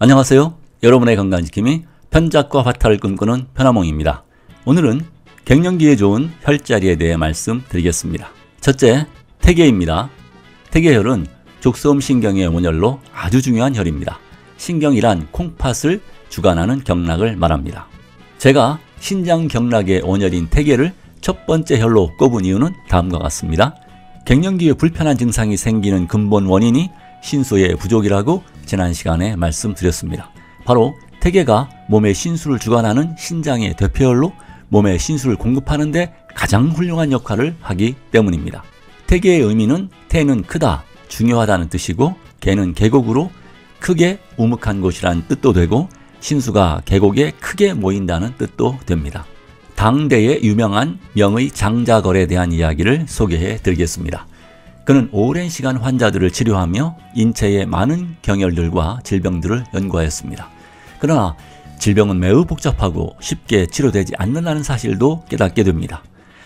안녕하세요. 여러분의 건강지킴이 편작과 화타를 꿈꾸는 편하몽입니다. 오늘은 갱년기에 좋은 혈자리에 대해 말씀드리겠습니다. 첫째, 태계입니다. 태계혈은 족소음신경의 온혈로 아주 중요한 혈입니다. 신경이란 콩팥을 주관하는 경락을 말합니다. 제가 신장경락의 온혈인 태계를 첫 번째 혈로 꼽은 이유는 다음과 같습니다. 갱년기에 불편한 증상이 생기는 근본 원인이 신수의 부족이라고 지난 시간에 말씀드렸습니다. 바로 태계가 몸의 신수를 주관하는 신장의 대표혈로 몸에 신수를 공급하는 데 가장 훌륭한 역할을 하기 때문입니다. 태계의 의미는 태는 크다, 중요하다는 뜻이고 계는 계곡으로 크게 우묵한 곳이란 뜻도 되고 신수가 계곡에 크게 모인다는 뜻도 됩니다. 당대의 유명한 명의 장자걸에 대한 이야기를 소개해 드리겠습니다. 그는 오랜 시간 환자들을 치료하며 인체의 많은 경혈들과 질병들을 연구하였습니다. 그러나 질병은 매우 복잡하고 쉽게 치료되지 않는다는 사실도 깨닫게 됩니다.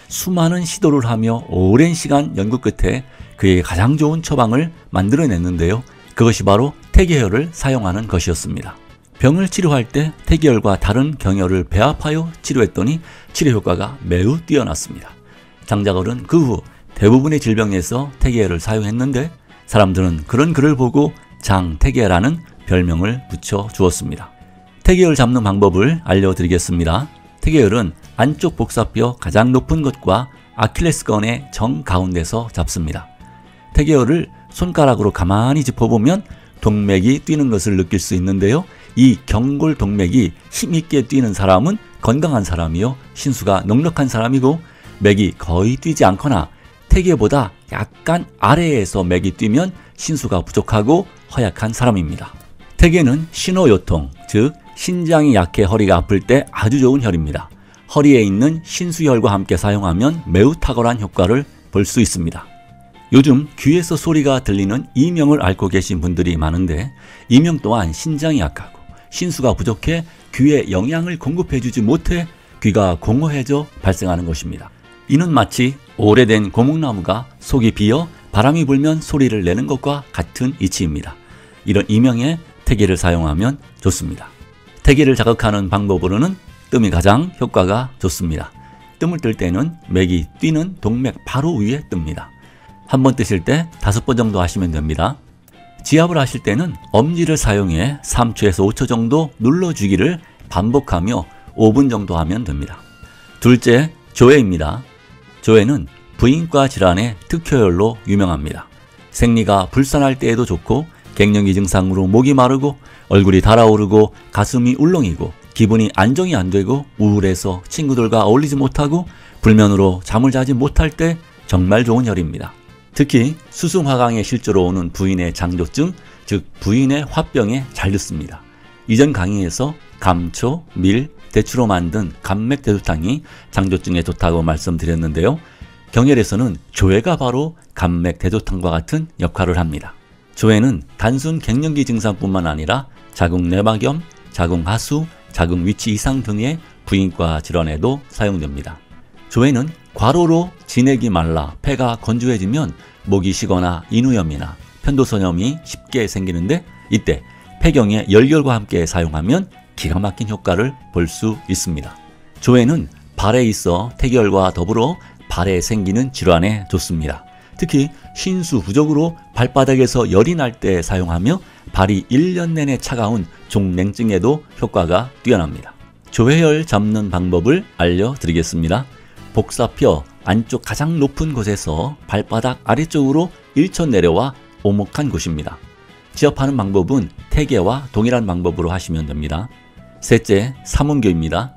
수많은 시도를 하며 오랜 시간 연구 끝에 그에게 가장 좋은 처방을 만들어냈는데요. 그것이 바로 태계혈을 사용하는 것이었습니다. 병을 치료할 때 태계혈과 다른 경혈을 배합하여 치료했더니 치료 효과가 매우 뛰어났습니다. 장자걸은 그 후 대부분의 질병에서 태계혈을 사용했는데 사람들은 그런 그를 보고 장태계라는 별명을 붙여 주었습니다. 태계혈 잡는 방법을 알려드리겠습니다. 태계혈은 안쪽 복사뼈 가장 높은 것과 아킬레스건의 정 가운데서 잡습니다. 태계혈을 손가락으로 가만히 짚어보면 동맥이 뛰는 것을 느낄 수 있는데요. 이 경골 동맥이 힘있게 뛰는 사람은 건강한 사람이요, 신수가 넉넉한 사람이고, 맥이 거의 뛰지 않거나 태계보다 약간 아래에서 맥이 뛰면 신수가 부족하고 허약한 사람입니다. 태계는 신호요통, 즉 신장이 약해 허리가 아플 때 아주 좋은 혈입니다. 허리에 있는 신수혈과 함께 사용하면 매우 탁월한 효과를 볼 수 있습니다. 요즘 귀에서 소리가 들리는 이명을 앓고 계신 분들이 많은데 이명 또한 신장이 약하고 신수가 부족해 귀에 영양을 공급해주지 못해 귀가 공허해져 발생하는 것입니다. 이는 마치 오래된 고목나무가 속이 비어 바람이 불면 소리를 내는 것과 같은 이치입니다. 이런 이명에 태계를 사용하면 좋습니다. 태계를 자극하는 방법으로는 뜸이 가장 효과가 좋습니다. 뜸을 뜰 때는 맥이 뛰는 동맥 바로 위에 뜹니다. 한 번 뜨실 때 5번 정도 하시면 됩니다. 지압을 하실 때는 엄지를 사용해 3초에서 5초 정도 눌러주기를 반복하며 5분 정도 하면 됩니다. 둘째, 조회입니다. 조회는 부인과 질환의 특효혈로 유명합니다. 생리가 불편할 때에도 좋고 갱년기 증상으로 목이 마르고 얼굴이 달아오르고 가슴이 울렁이고 기분이 안정이 안 되고 우울해서 친구들과 어울리지 못하고 불면으로 잠을 자지 못할 때 정말 좋은 혈입니다. 특히 수승화강의 실조로 오는 부인의 장조증, 즉 부인의 화병에 잘 듣습니다. 이전 강의에서 감초, 밀, 대추로 만든 감맥대두탕이 장조증에 좋다고 말씀드렸는데요. 경혈에서는 조회가 바로 감맥대두탕과 같은 역할을 합니다. 조회는 단순 갱년기 증상뿐만 아니라 자궁내막염, 자궁하수, 자궁위치 이상 등의 부인과 질환에도 사용됩니다. 조회는 과로로 진액이 말라 폐가 건조해지면 목이 쉬거나 인후염이나 편도선염이 쉽게 생기는데 이때 폐경의 열결과 함께 사용하면 기가 막힌 효과를 볼 수 있습니다. 조회는 발에 있어 태계혈과 더불어 발에 생기는 질환에 좋습니다. 특히 신수 부족으로 발바닥에서 열이 날 때 사용하며 발이 1년 내내 차가운 종냉증에도 효과가 뛰어납니다. 조회혈 잡는 방법을 알려드리겠습니다. 복사뼈 안쪽 가장 높은 곳에서 발바닥 아래쪽으로 1초 내려와 오목한 곳입니다. 지압하는 방법은 태계와 동일한 방법으로 하시면 됩니다. 셋째, 삼음교입니다.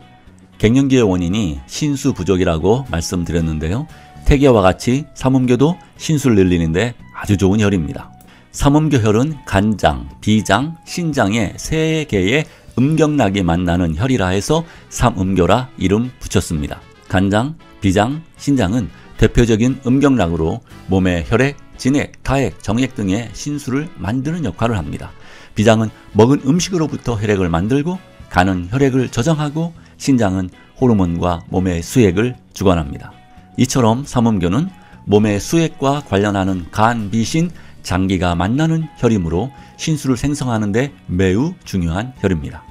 갱년기의 원인이 신수 부족이라고 말씀드렸는데요. 태계와 같이 삼음교도 신수를 늘리는데 아주 좋은 혈입니다. 삼음교혈은 간장, 비장, 신장의 세 개의 음경락이 만나는 혈이라 해서 삼음교라 이름 붙였습니다. 간장, 비장, 신장은 대표적인 음경락으로 몸의 혈액, 진액, 가액, 정액 등의 신수를 만드는 역할을 합니다. 비장은 먹은 음식으로부터 혈액을 만들고 간은 혈액을 저장하고 신장은 호르몬과 몸의 수액을 주관합니다. 이처럼 삼음교는 몸의 수액과 관련하는 간, 비신, 장기가 만나는 혈이므로 신수를 생성하는 데 매우 중요한 혈입니다.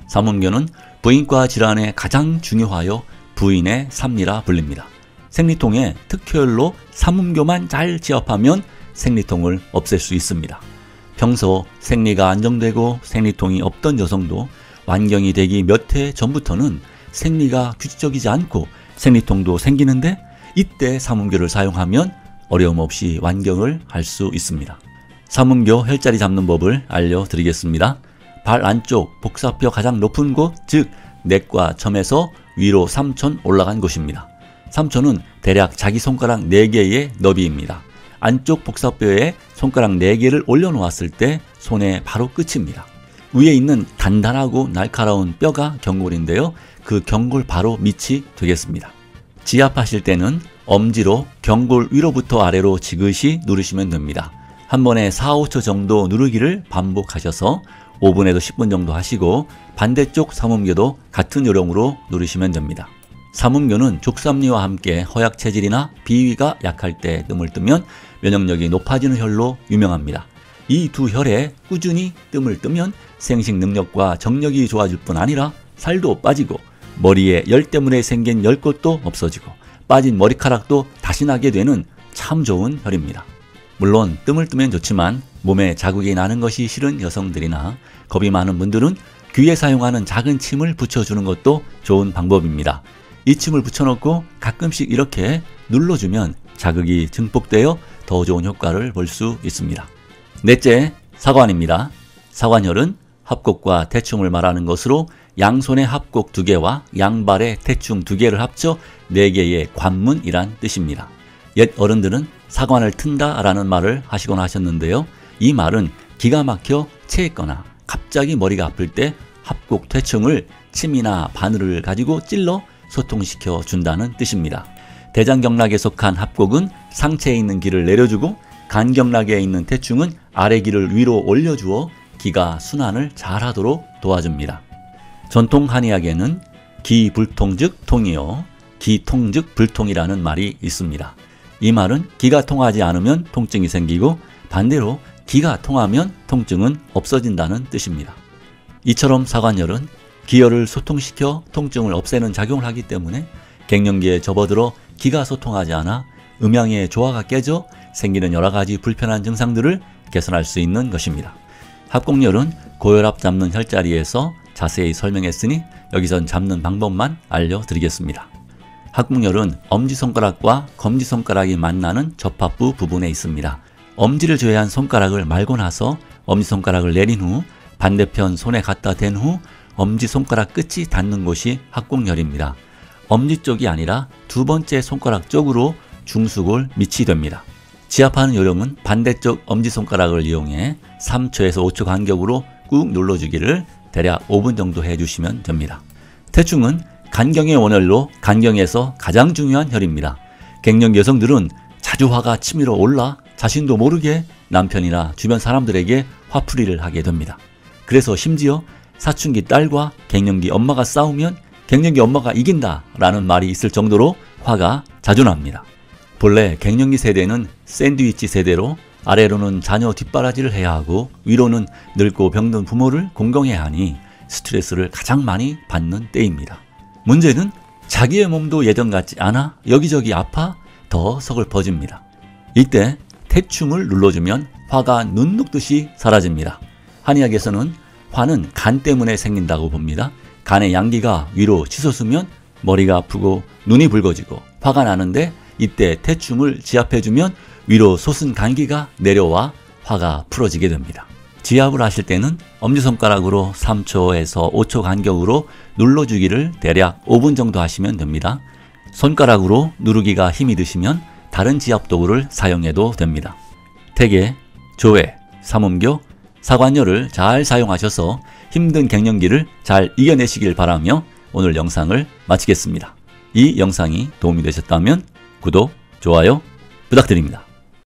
삼음교는 부인과 질환에 가장 중요하여 부인의 삼리라 불립니다. 생리통에 특효혈로 삼음교만 잘 지압하면 생리통을 없앨 수 있습니다. 평소 생리가 안정되고 생리통이 없던 여성도 완경이 되기 몇 해 전부터는 생리가 규칙적이지 않고 생리통도 생기는데 이때 삼음교를 사용하면 어려움 없이 완경을 할 수 있습니다. 삼음교 혈자리 잡는 법을 알려드리겠습니다. 발 안쪽 복사뼈 가장 높은 곳, 즉 넥과 점에서 위로 3촌 올라간 곳입니다. 3촌은 대략 자기 손가락 4개의 너비입니다. 안쪽 복사뼈에 손가락 4개를 올려놓았을 때 손의 바로 끝입니다. 위에 있는 단단하고 날카로운 뼈가 경골인데요. 그 경골 바로 밑이 되겠습니다. 지압하실 때는 엄지로 경골 위로부터 아래로 지그시 누르시면 됩니다. 한 번에 4, 5초 정도 누르기를 반복하셔서 5분에서 10분 정도 하시고 반대쪽 삼음교도 같은 요령으로 누르시면 됩니다. 삼음교는 족삼리와 함께 허약 체질이나 비위가 약할 때 뜸을 뜨면 면역력이 높아지는 혈로 유명합니다. 이 두 혈에 꾸준히 뜸을 뜨면 생식 능력과 정력이 좋아질 뿐 아니라 살도 빠지고 머리에 열 때문에 생긴 열꽃도 없어지고 빠진 머리카락도 다시 나게 되는 참 좋은 혈입니다. 물론 뜸을 뜨면 좋지만 몸에 자국이 나는 것이 싫은 여성들이나 겁이 많은 분들은 귀에 사용하는 작은 침을 붙여주는 것도 좋은 방법입니다. 이 침을 붙여놓고 가끔씩 이렇게 눌러주면 자극이 증폭되어 더 좋은 효과를 볼 수 있습니다. 넷째, 사관입니다. 사관혈은 합곡과 태충을 말하는 것으로 양손의 합곡 2개와 양발의 태충 2개를 합쳐 4개의 관문이란 뜻입니다. 옛 어른들은 사관을 튼다 라는 말을 하시곤 하셨는데요. 이 말은 기가 막혀 체했거나 갑자기 머리가 아플 때 합곡 태충을 침이나 바늘을 가지고 찔러 소통시켜 준다는 뜻입니다. 대장경락에 속한 합곡은 상체에 있는 기를 내려주고 간경락에 있는 태충은 아래 기를 위로 올려주어 기가 순환을 잘하도록 도와줍니다. 전통 한의학에는 기불통 즉 통이요 기통 즉 불통이라는 말이 있습니다. 이 말은 기가 통하지 않으면 통증이 생기고 반대로 기가 통하면 통증은 없어진다는 뜻입니다. 이처럼 사관혈은 기혈을 소통시켜 통증을 없애는 작용을 하기 때문에 갱년기에 접어들어 기가 소통하지 않아 음양의 조화가 깨져 생기는 여러가지 불편한 증상들을 개선할 수 있는 것입니다. 합곡혈은 고혈압 잡는 혈자리에서 자세히 설명했으니 여기선 잡는 방법만 알려드리겠습니다. 합곡혈은 엄지손가락과 검지손가락이 만나는 접합부 부분에 있습니다. 엄지를 제외한 손가락을 말고 나서 엄지손가락을 내린 후 반대편 손에 갖다 댄 후 엄지손가락 끝이 닿는 곳이 합곡혈입니다. 엄지 쪽이 아니라 두 번째 손가락 쪽으로 중수골 밑이 됩니다. 지압하는 요령은 반대쪽 엄지손가락을 이용해 3초에서 5초 간격으로 꾹 눌러주기를 대략 5분 정도 해주시면 됩니다. 태충은 간경의 원혈로 간경에서 가장 중요한 혈입니다. 갱년기 여성들은 자주 화가 치밀어 올라 자신도 모르게 남편이나 주변 사람들에게 화풀이를 하게 됩니다. 그래서 심지어 사춘기 딸과 갱년기 엄마가 싸우면 갱년기 엄마가 이긴다 라는 말이 있을 정도로 화가 자주 납니다. 본래 갱년기 세대는 샌드위치 세대로 아래로는 자녀 뒷바라지를 해야 하고 위로는 늙고 병든 부모를 공경해야 하니 스트레스를 가장 많이 받는 때입니다. 문제는 자기의 몸도 예전 같지 않아 여기저기 아파 더 서글퍼집니다. 이때 태충을 눌러주면 화가 눈 녹듯이 사라집니다. 한의학에서는 화는 간 때문에 생긴다고 봅니다. 간의 양기가 위로 치솟으면 머리가 아프고 눈이 붉어지고 화가 나는데 이때 태충을 지압해주면 위로 솟은 간기가 내려와 화가 풀어지게 됩니다. 지압을 하실 때는 엄지손가락으로 3초에서 5초 간격으로 눌러주기를 대략 5분 정도 하시면 됩니다. 손가락으로 누르기가 힘이 드시면 다른 지압 도구를 사용해도 됩니다. 태계, 조회, 삼음교, 사관혈을 잘 사용하셔서 힘든 갱년기를 잘 이겨내시길 바라며 오늘 영상을 마치겠습니다. 이 영상이 도움이 되셨다면 구독, 좋아요 부탁드립니다.